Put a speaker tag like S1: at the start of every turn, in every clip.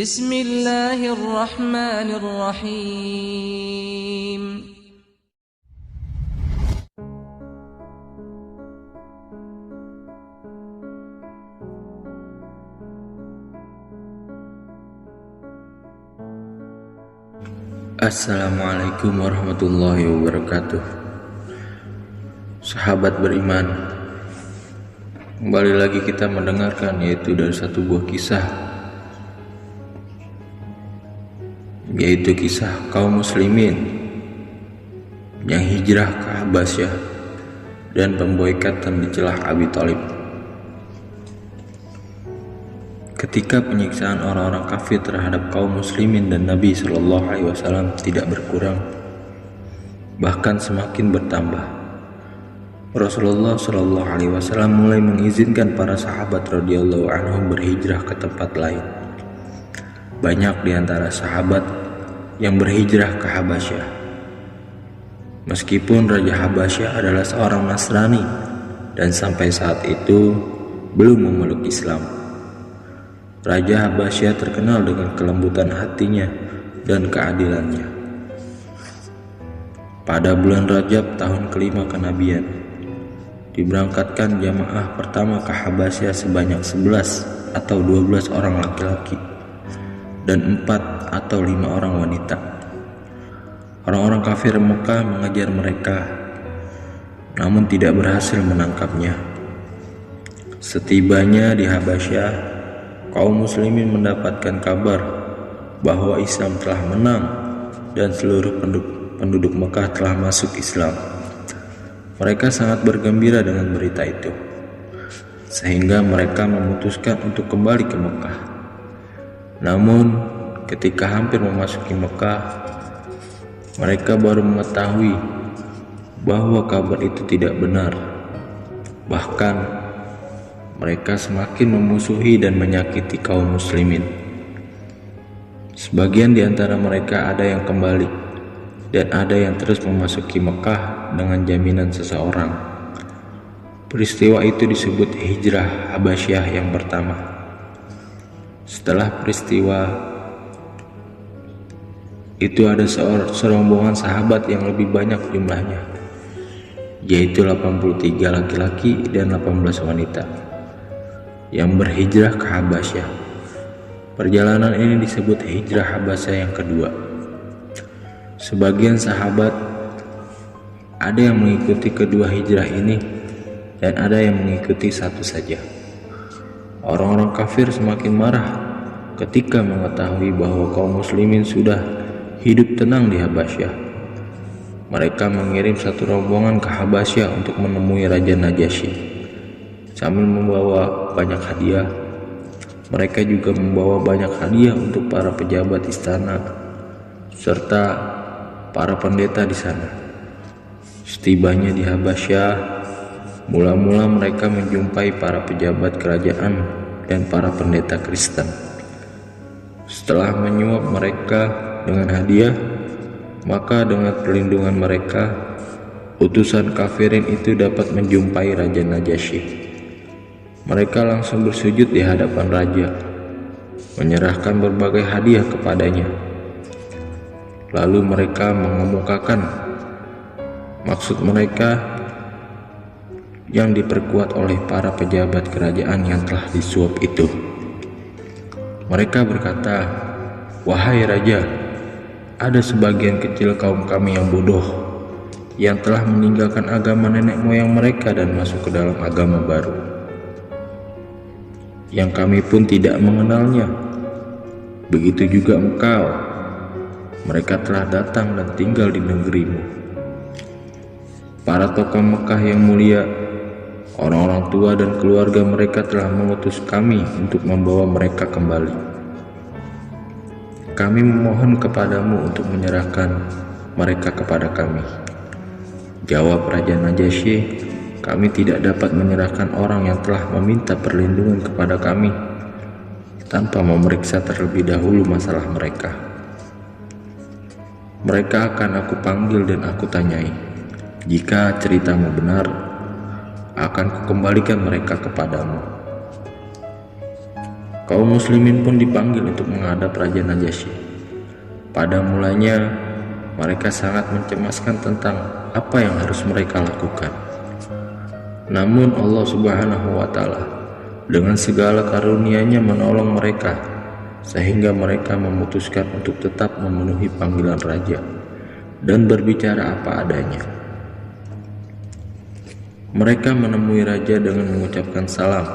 S1: Bismillahirrahmanirrahim.
S2: Assalamualaikum warahmatullahi wabarakatuh. Sahabat beriman, kembali lagi kita mendengarkan yaitu dari satu buah kisah, yaitu kisah kaum muslimin yang hijrah ke Habasyah dan pemboikatan di celah Abi Thalib. Ketika penyiksaan orang-orang kafir terhadap kaum muslimin dan Nabi SAW tidak berkurang, bahkan semakin bertambah, Rasulullah SAW mulai mengizinkan para sahabat radhiyallahu anhum berhijrah ke tempat lain. Banyak di antara sahabat yang berhijrah ke Habasyah. Meskipun Raja Habasyah adalah seorang Nasrani dan sampai saat itu belum memeluk Islam, Raja Habasyah terkenal dengan kelembutan hatinya dan keadilannya. Pada bulan Rajab tahun kelima kenabian, diberangkatkan jamaah pertama ke Habasyah sebanyak 11 atau 12 orang laki-laki dan 4 atau 5 orang wanita. Orang-orang kafir Mekah mengejar mereka, namun tidak berhasil menangkapnya. Setibanya di Habasyah, kaum muslimin mendapatkan kabar bahwa Islam telah menang dan seluruh penduduk Mekah telah masuk Islam. Mereka sangat bergembira dengan berita itu, sehingga mereka memutuskan untuk kembali ke Mekah. Namun, ketika hampir memasuki Mekah, mereka baru mengetahui bahwa kabar itu tidak benar. Bahkan, mereka semakin memusuhi dan menyakiti kaum muslimin. Sebagian di antara mereka ada yang kembali dan ada yang terus memasuki Mekah dengan jaminan seseorang. Peristiwa itu disebut hijrah Habasyah yang pertama. Setelah peristiwa itu ada serombongan sahabat yang lebih banyak jumlahnya, yaitu 83 laki-laki dan 18 wanita, yang berhijrah ke Habasyah. Perjalanan ini disebut hijrah Habasyah yang kedua. Sebagian sahabat ada yang mengikuti kedua hijrah ini dan ada yang mengikuti satu saja. Orang-orang kafir semakin marah ketika mengetahui bahwa kaum muslimin sudah hidup tenang di Habasyah. Mereka mengirim satu rombongan ke Habasyah untuk menemui Raja Najasyi. Sambil membawa banyak hadiah, mereka juga membawa banyak hadiah untuk para pejabat istana serta para pendeta di sana. Setibanya di Habasyah, mula-mula mereka menjumpai para pejabat kerajaan dan para pendeta Kristen. Setelah menyuap mereka dengan hadiah, maka dengan perlindungan mereka, utusan kafirin itu dapat menjumpai Raja Najasyi. Mereka langsung bersujud di hadapan raja, menyerahkan berbagai hadiah kepadanya. Lalu mereka mengemukakan maksud mereka yang diperkuat oleh para pejabat kerajaan yang telah disuap itu. Mereka berkata, "Wahai raja, ada sebagian kecil kaum kami yang bodoh, yang telah meninggalkan agama nenek moyang mereka dan masuk ke dalam agama baru, yang kami pun tidak mengenalnya. Begitu juga engkau, mereka telah datang dan tinggal di negerimu. Para tokoh Mekah yang mulia, orang-orang tua dan keluarga mereka telah mengutus kami untuk membawa mereka kembali. Kami memohon kepadamu untuk menyerahkan mereka kepada kami." Jawab Raja Najasyi, "Kami tidak dapat menyerahkan orang yang telah meminta perlindungan kepada kami tanpa memeriksa terlebih dahulu masalah mereka. Mereka akan aku panggil dan aku tanyai. Jika ceritamu benar, akan kukembalikan mereka kepadamu." Kaum muslimin pun dipanggil untuk menghadap Raja Najasyi. Pada mulanya mereka sangat mencemaskan tentang apa yang harus mereka lakukan. Namun Allah Subhanahu wa Ta'ala dengan segala karunia-Nya menolong mereka, sehingga mereka memutuskan untuk tetap memenuhi panggilan raja dan berbicara apa adanya. Mereka menemui raja dengan mengucapkan salam.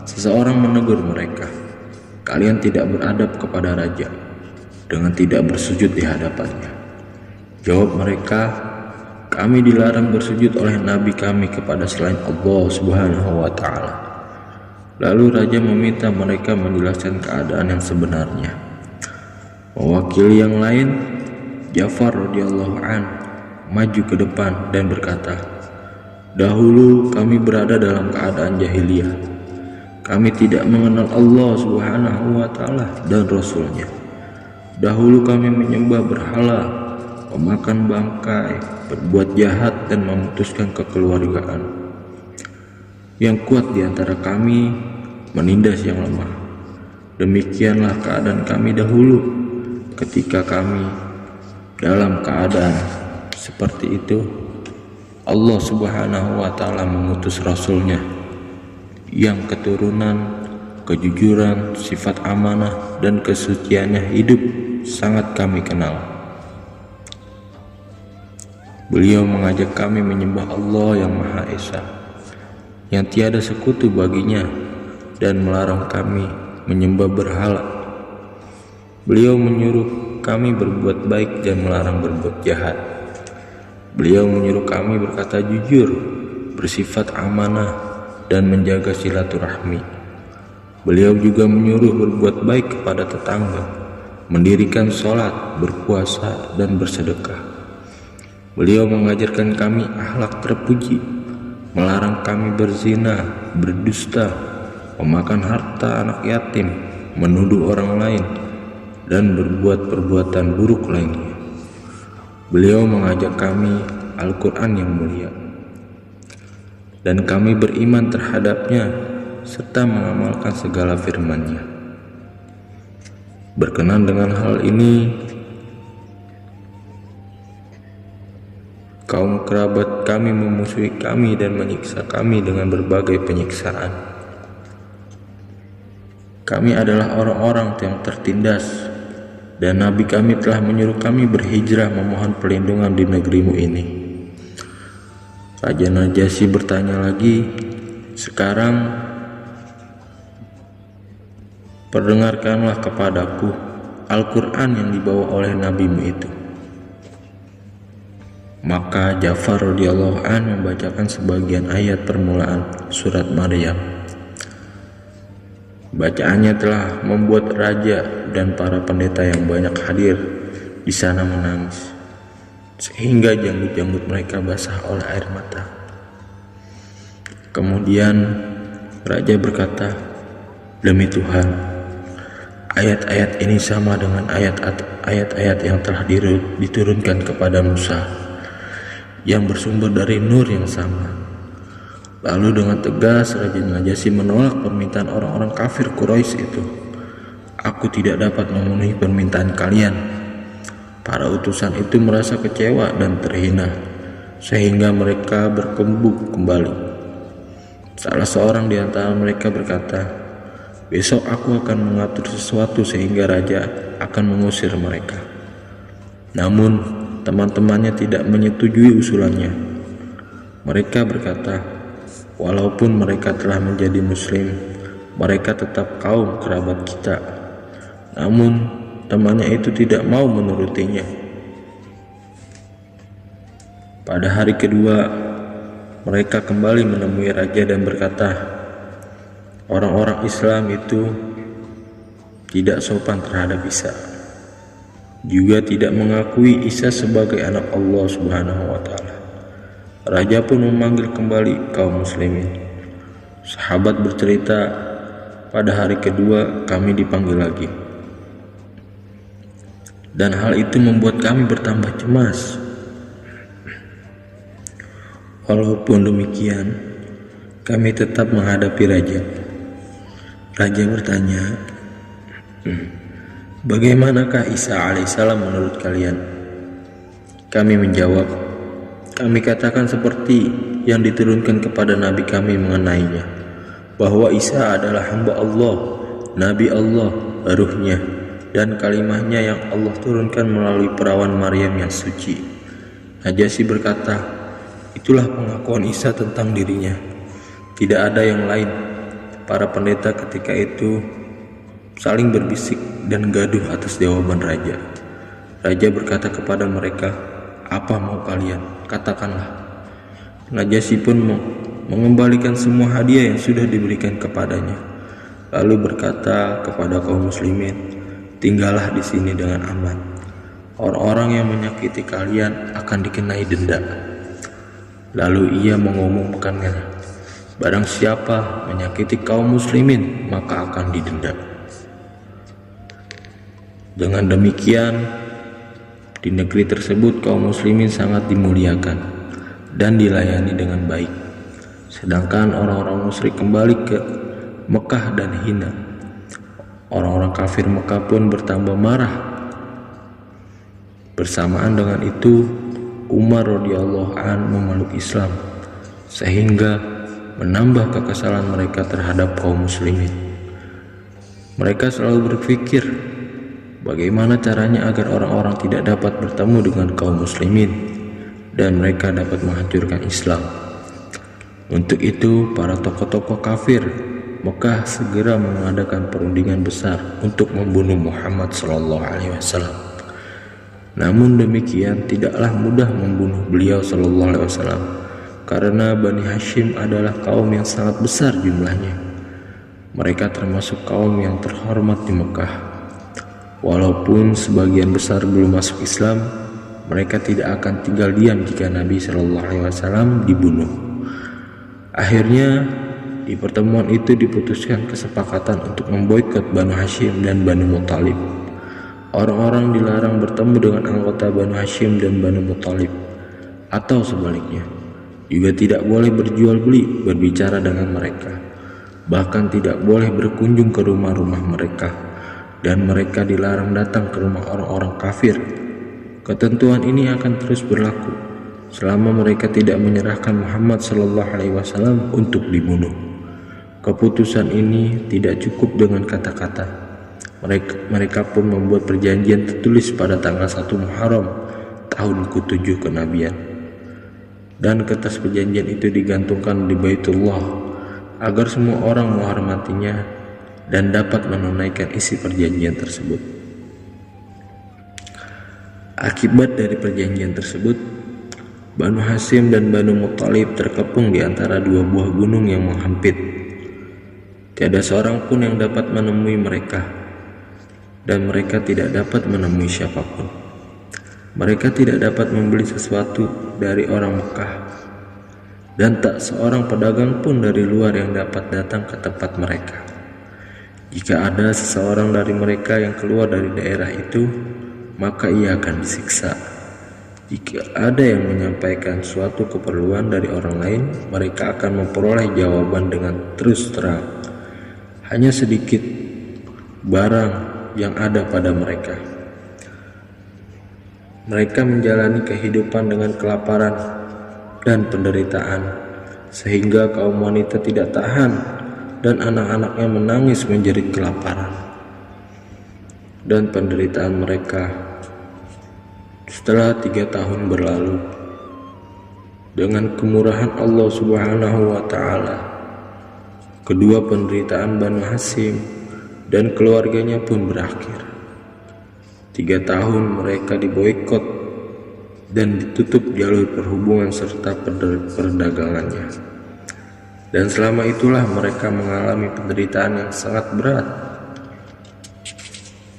S2: Seseorang menegur mereka, "Kalian tidak beradab kepada raja dengan tidak bersujud di hadapannya." Jawab mereka, "Kami dilarang bersujud oleh nabi kami kepada selain Allah Subhanahu wa Ta'ala." Lalu raja meminta mereka menjelaskan keadaan yang sebenarnya. Mewakili yang lain, Ja'far radhiyallahu an maju ke depan dan berkata, "Dahulu kami berada dalam keadaan jahiliyah. Kami tidak mengenal Allah Subhanahu wa Ta'ala dan Rasul-Nya. Dahulu kami menyembah berhala, memakan bangkai, berbuat jahat dan memutuskan kekeluargaan. Yang kuat di antara kami menindas yang lemah. Demikianlah keadaan kami dahulu ketika kami dalam keadaan seperti itu. Allah Subhanahu wa Ta'ala mengutus Rasul-Nya yang keturunan, kejujuran, sifat amanah dan kesuciannya hidup sangat kami kenal. Beliau mengajak kami menyembah Allah yang Maha Esa, yang tiada sekutu baginya, dan melarang kami menyembah berhala. Beliau menyuruh kami berbuat baik dan melarang berbuat jahat. Beliau menyuruh kami berkata jujur, bersifat amanah, dan menjaga silaturahmi. Beliau juga menyuruh berbuat baik kepada tetangga, mendirikan sholat, berpuasa, dan bersedekah. Beliau mengajarkan kami akhlak terpuji, melarang kami berzina, berdusta, memakan harta anak yatim, menuduh orang lain, dan berbuat perbuatan buruk lainnya. Beliau mengajak kami Al-Quran yang mulia, dan kami beriman terhadapnya serta mengamalkan segala firman-Nya. Berkenan dengan hal ini, kaum kerabat kami memusuhi kami dan menyiksa kami dengan berbagai penyiksaan. Kami adalah orang-orang yang tertindas, dan Nabi kami telah menyuruh kami berhijrah memohon perlindungan di negerimu ini. Raja Najasyi bertanya lagi, "Sekarang perdengarkanlah kepadaku Al-Quran yang dibawa oleh nabimu itu." Maka Ja'far radhiyallahu an membacakan sebagian ayat permulaan surat Maryam. Bacaannya telah membuat raja dan para pendeta yang banyak hadir di sana menangis, sehingga janggut-janggut mereka basah oleh air mata. Kemudian raja berkata, "Demi Tuhan, ayat-ayat ini sama dengan ayat-ayat yang telah diturunkan kepada Musa, yang bersumber dari nur yang sama." Lalu dengan tegas Raja Najasyi menolak permintaan orang-orang kafir Quraisy itu. "Aku tidak dapat memenuhi permintaan kalian." Para utusan itu merasa kecewa dan terhina, sehingga mereka berkembung kembali. Salah seorang di antara mereka berkata, "Besok aku akan mengatur sesuatu sehingga raja akan mengusir mereka." Namun teman-temannya tidak menyetujui usulannya. Mereka berkata, "Walaupun mereka telah menjadi muslim, mereka tetap kaum kerabat kita." Namun temannya itu tidak mau menurutinya. Pada hari kedua, mereka kembali menemui raja dan berkata, "Orang-orang Islam itu tidak sopan terhadap Isa, juga tidak mengakui Isa sebagai anak Allah Subhanahu wa Ta'ala." Raja pun memanggil kembali kaum muslimin. Sahabat bercerita, pada hari kedua kami dipanggil lagi, dan hal itu membuat kami bertambah cemas. Walaupun demikian, kami tetap menghadapi raja. Raja bertanya, bagaimanakah Isa alaihissalam menurut kalian? Kami menjawab, kami katakan seperti yang diturunkan kepada Nabi kami mengenainya, bahwa Isa adalah hamba Allah, Nabi Allah, ruhnya, dan kalimahnya yang Allah turunkan melalui perawan Maryam yang suci. Najasyi berkata, itulah pengakuan Isa tentang dirinya, tidak ada yang lain. Para pendeta ketika itu saling berbisik dan gaduh atas jawaban raja. Raja berkata kepada mereka, apa mau kalian? Katakanlah. Najasyi pun mengembalikan semua hadiah yang sudah diberikan kepadanya. Lalu berkata kepada kaum muslimin, tinggallah di sini dengan aman. Orang-orang yang menyakiti kalian akan dikenai denda. Lalu ia mengumumkannya, barang siapa menyakiti kaum muslimin maka akan didenda. Dengan demikian, di negeri tersebut kaum muslimin sangat dimuliakan dan dilayani dengan baik. Sedangkan orang-orang musyrik kembali ke Mekah dan hina. Orang-orang kafir Mekah pun bertambah marah. Bersamaan dengan itu, Umar radhiyallahu an memeluk Islam sehingga menambah kekesalan mereka terhadap kaum muslimin. Mereka selalu berpikir bagaimana caranya agar orang-orang tidak dapat bertemu dengan kaum muslimin dan mereka dapat menghancurkan Islam. Untuk itu, para tokoh-tokoh kafir Mekah segera mengadakan perundingan besar untuk membunuh Muhammad SAW. Namun demikian, tidaklah mudah membunuh beliau SAW, karena Bani Hashim adalah kaum yang sangat besar jumlahnya. Mereka termasuk kaum yang terhormat di Mekah. Walaupun sebagian besar belum masuk Islam, mereka tidak akan tinggal diam jika Nabi SAW dibunuh. Akhirnya, di pertemuan itu diputuskan kesepakatan untuk memboikot Banu Hashim dan Banu Muthalib. Orang-orang dilarang bertemu dengan anggota Banu Hashim dan Banu Muthalib, atau sebaliknya. Juga tidak boleh berjual beli, berbicara dengan mereka. Bahkan tidak boleh berkunjung ke rumah-rumah mereka. Dan mereka dilarang datang ke rumah orang-orang kafir. Ketentuan ini akan terus berlaku selama mereka tidak menyerahkan Muhammad SAW untuk dibunuh. Keputusan ini tidak cukup dengan kata-kata. Mereka pun membuat perjanjian tertulis pada tanggal 1 Muharram tahun ke-7 kenabian. Dan kertas perjanjian itu digantungkan di Baitullah agar semua orang menghormatinya dan dapat menunaikan isi perjanjian tersebut. Akibat dari perjanjian tersebut, Banu Hashim dan Banu Muthalib terkepung di antara dua buah gunung yang menghampit. Tiada seorang pun yang dapat menemui mereka, dan mereka tidak dapat menemui siapapun. Mereka tidak dapat membeli sesuatu dari orang Mekah, dan tak seorang pedagang pun dari luar yang dapat datang ke tempat mereka. Jika ada seseorang dari mereka yang keluar dari daerah itu, maka ia akan disiksa. Jika ada yang menyampaikan suatu keperluan dari orang lain, mereka akan memperoleh jawaban dengan terus terang. Hanya sedikit barang yang ada pada mereka. Mereka menjalani kehidupan dengan kelaparan dan penderitaan, sehingga kaum wanita tidak tahan dan anak-anaknya menangis menjerit kelaparan dan penderitaan mereka. Setelah 3 tahun berlalu, dengan kemurahan Allah Subhanahu wa Ta'ala, kedua penderitaan Banu Hashim dan keluarganya pun berakhir. 3 tahun mereka diboikot dan ditutup jalur perhubungan serta perdagangannya. Dan selama itulah mereka mengalami penderitaan yang sangat berat.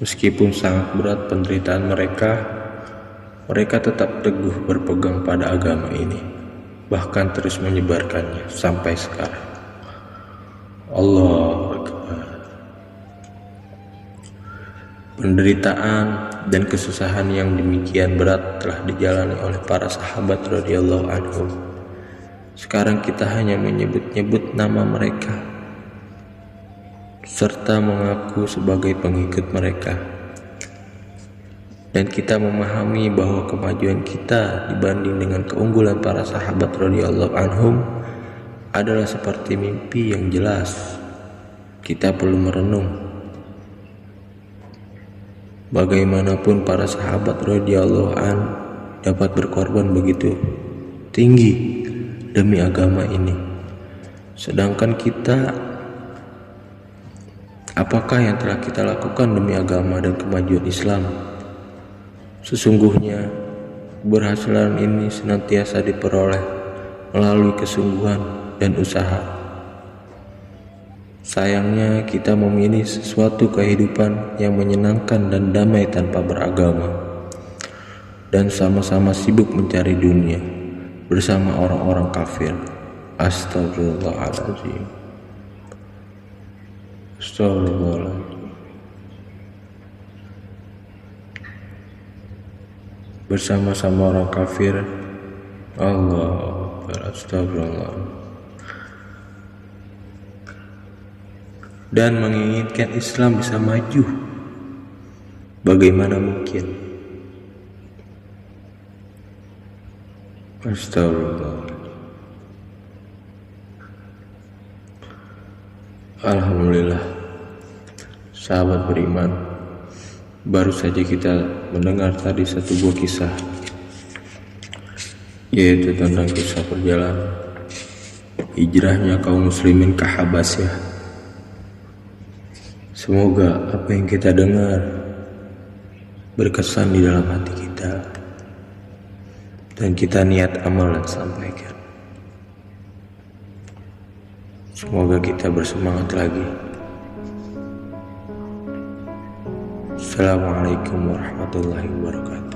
S2: Meskipun sangat berat penderitaan mereka, mereka tetap teguh berpegang pada agama ini, bahkan terus menyebarkannya sampai sekarang. Allahu Akbar. Penderitaan dan kesusahan yang demikian berat telah dijalani oleh para sahabat radhiyallahu anhum. Sekarang kita hanya menyebut-nyebut nama mereka. serta mengaku sebagai pengikut mereka. Dan kita memahami bahwa kemajuan kita dibanding dengan keunggulan para sahabat radhiyallahu anhum adalah seperti mimpi yang jelas. Kita perlu merenung. Bagaimanapun para sahabat radhiyallahu anhum dapat berkorban begitu tinggi demi agama ini. Sedangkan kita, apakah yang telah kita lakukan demi agama dan kemajuan Islam? Sesungguhnya keberhasilan ini senantiasa diperoleh melalui kesungguhan dan usaha. Sayangnya kita memilih sesuatu kehidupan yang menyenangkan dan damai tanpa beragama, dan sama-sama sibuk mencari dunia bersama orang-orang kafir. Astagfirullahaladzim. Astagfirullahaladzim. Bersama-sama orang kafir. Allah Akbar. Astagfirullah. Dan menginginkan Islam bisa maju. Bagaimana mungkin? Astagfirullah. Alhamdulillah, sahabat beriman, baru saja kita mendengar tadi satu buah kisah, yaitu tentang kisah perjalanan hijrahnya kaum muslimin ke Habasyah. Semoga apa yang kita dengar berkesan di dalam hati kita, dan kita niat amal dan sampaikan. Semoga kita bersemangat lagi. Assalamualaikum warahmatullahi wabarakatuh.